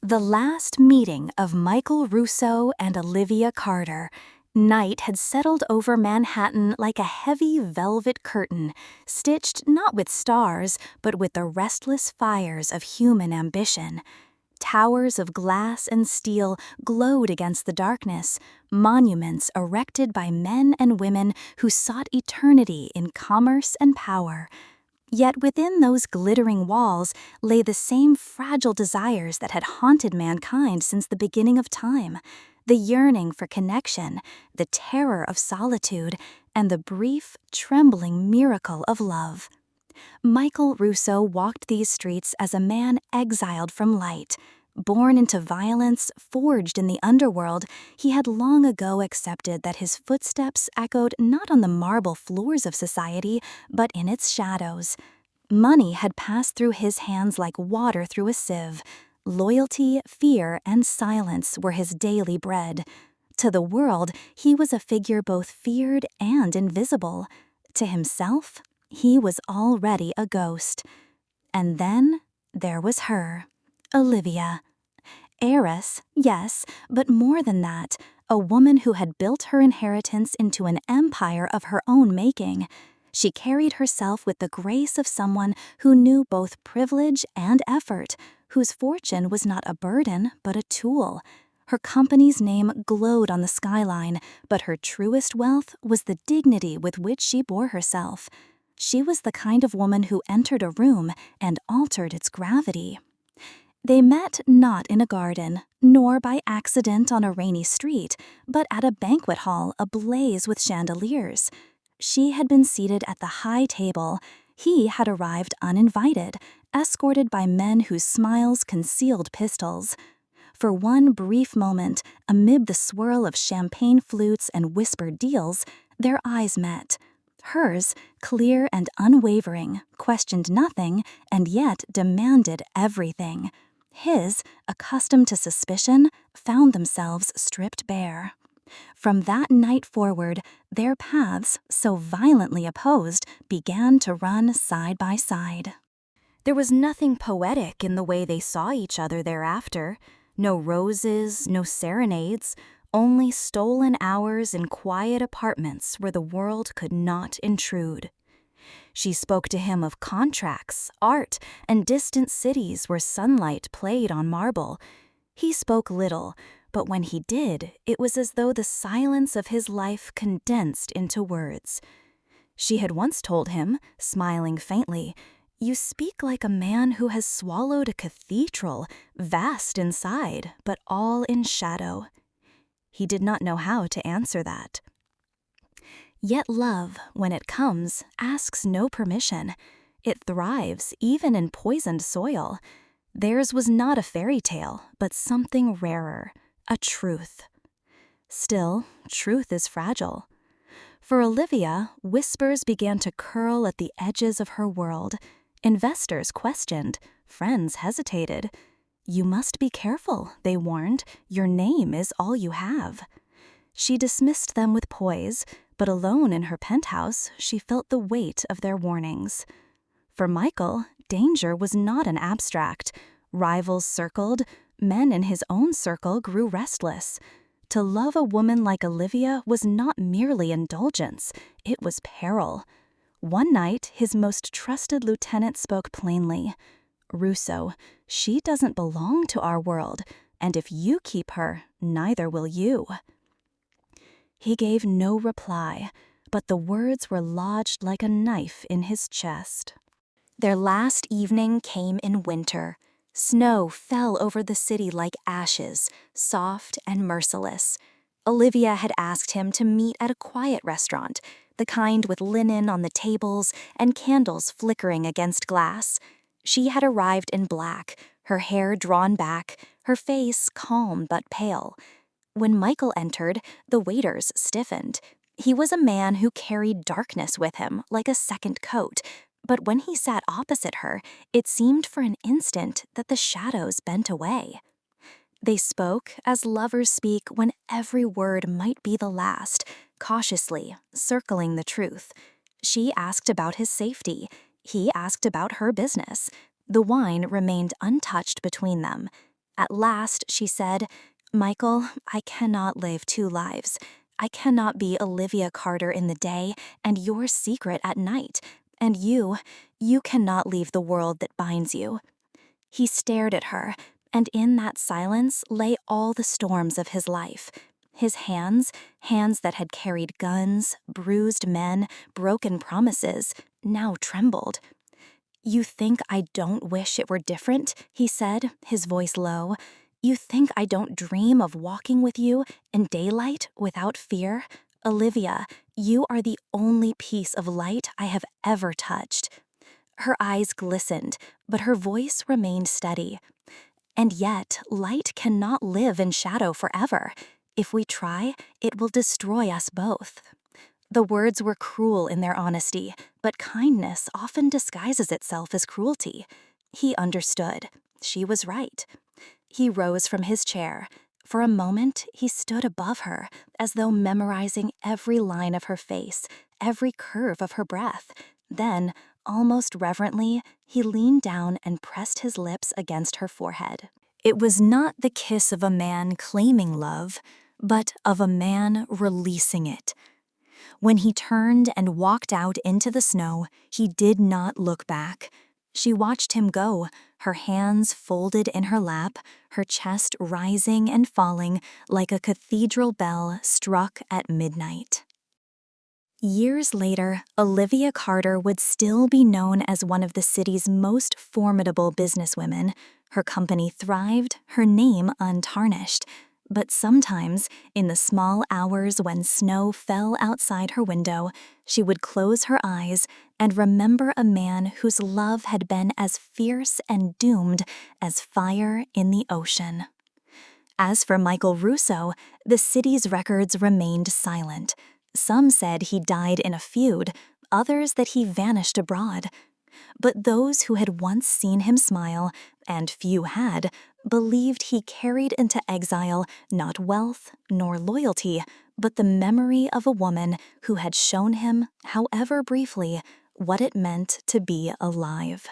The last meeting of Michael Russo and Olivia Carter. Night had settled over Manhattan like a heavy velvet curtain, stitched not with stars, but with the restless fires of human ambition. Towers of glass and steel glowed against the darkness, monuments erected by men and women who sought eternity in commerce and power. Yet within those glittering walls lay the same fragile desires that had haunted mankind since the beginning of time, the yearning for connection, the terror of solitude, and the brief, trembling miracle of love. Michael Russo walked these streets as a man exiled from light. Born into violence, forged in the underworld, he had long ago accepted that his footsteps echoed not on the marble floors of society, but in its shadows. Money had passed through his hands like water through a sieve. Loyalty, fear, and silence were his daily bread. To the world, he was a figure both feared and invisible. To himself, he was already a ghost. And then there was her, Olivia. Heiress, yes, but more than that, a woman who had built her inheritance into an empire of her own making. She carried herself with the grace of someone who knew both privilege and effort, whose fortune was not a burden but a tool. Her company's name glowed on the skyline, but her truest wealth was the dignity with which she bore herself. She was the kind of woman who entered a room and altered its gravity. They met not in a garden, nor by accident on a rainy street, but at a banquet hall ablaze with chandeliers. She had been seated at the high table. He had arrived uninvited, escorted by men whose smiles concealed pistols. For one brief moment, amid the swirl of champagne flutes and whispered deals, their eyes met. Hers, clear and unwavering, questioned nothing, and yet demanded everything. His, accustomed to suspicion, found themselves stripped bare. From that night forward, their paths, so violently opposed, began to run side by side. There was nothing poetic in the way they saw each other thereafter. No roses, no serenades, only stolen hours in quiet apartments where the world could not intrude. She spoke to him of contracts, art, and distant cities where sunlight played on marble. He spoke little, but when he did, it was as though the silence of his life condensed into words. She had once told him, smiling faintly, "You speak like a man who has swallowed a cathedral, vast inside, but all in shadow." He did not know how to answer that. Yet love, when it comes, asks no permission. It thrives even in poisoned soil. Theirs was not a fairy tale, but something rarer, a truth. Still, truth is fragile. For Olivia, whispers began to curl at the edges of her world. Investors questioned, friends hesitated. "You must be careful," they warned. "Your name is all you have." She dismissed them with poise, but alone in her penthouse, she felt the weight of their warnings. For Michael, danger was not an abstract. Rivals circled, men in his own circle grew restless. To love a woman like Olivia was not merely indulgence, it was peril. One night, his most trusted lieutenant spoke plainly. "Russo, she doesn't belong to our world, and if you keep her, neither will you." He gave no reply, but the words were lodged like a knife in his chest. Their last evening came in winter. Snow fell over the city like ashes, soft and merciless. Olivia had asked him to meet at a quiet restaurant, the kind with linen on the tables and candles flickering against glass. She had arrived in black, her hair drawn back, her face calm but pale. When Michael entered, the waiters stiffened. He was a man who carried darkness with him, like a second coat, but when he sat opposite her, it seemed for an instant that the shadows bent away. They spoke as lovers speak when every word might be the last, cautiously, circling the truth. She asked about his safety. He asked about her business. The wine remained untouched between them. At last, she said, "Michael, I cannot live two lives. I cannot be Olivia Carter in the day and your secret at night. And you cannot leave the world that binds you." He stared at her, and in that silence lay all the storms of his life. His hands that had carried guns, bruised men, broken promises, now trembled. "You think I don't wish it were different?" he said, his voice low. "You think I don't dream of walking with you in daylight without fear? Olivia, you are the only piece of light I have ever touched." Her eyes glistened, but her voice remained steady. "And yet, light cannot live in shadow forever. If we try, it will destroy us both." The words were cruel in their honesty, but kindness often disguises itself as cruelty. He understood. She was right. He rose from his chair. For a moment, he stood above her, as though memorizing every line of her face, every curve of her breath. Then, almost reverently, he leaned down and pressed his lips against her forehead. It was not the kiss of a man claiming love, but of a man releasing it. When he turned and walked out into the snow, he did not look back. She watched him go, her hands folded in her lap, her chest rising and falling like a cathedral bell struck at midnight. Years later, Olivia Carter would still be known as one of the city's most formidable businesswomen. Her company thrived, her name untarnished. But sometimes, in the small hours when snow fell outside her window, she would close her eyes and remember a man whose love had been as fierce and doomed as fire in the ocean. As for Michael Russo, the city's records remained silent. Some said he died in a feud, others that he vanished abroad. But those who had once seen him smile, and few had, believed he carried into exile not wealth nor loyalty, but the memory of a woman who had shown him, however briefly, what it meant to be alive.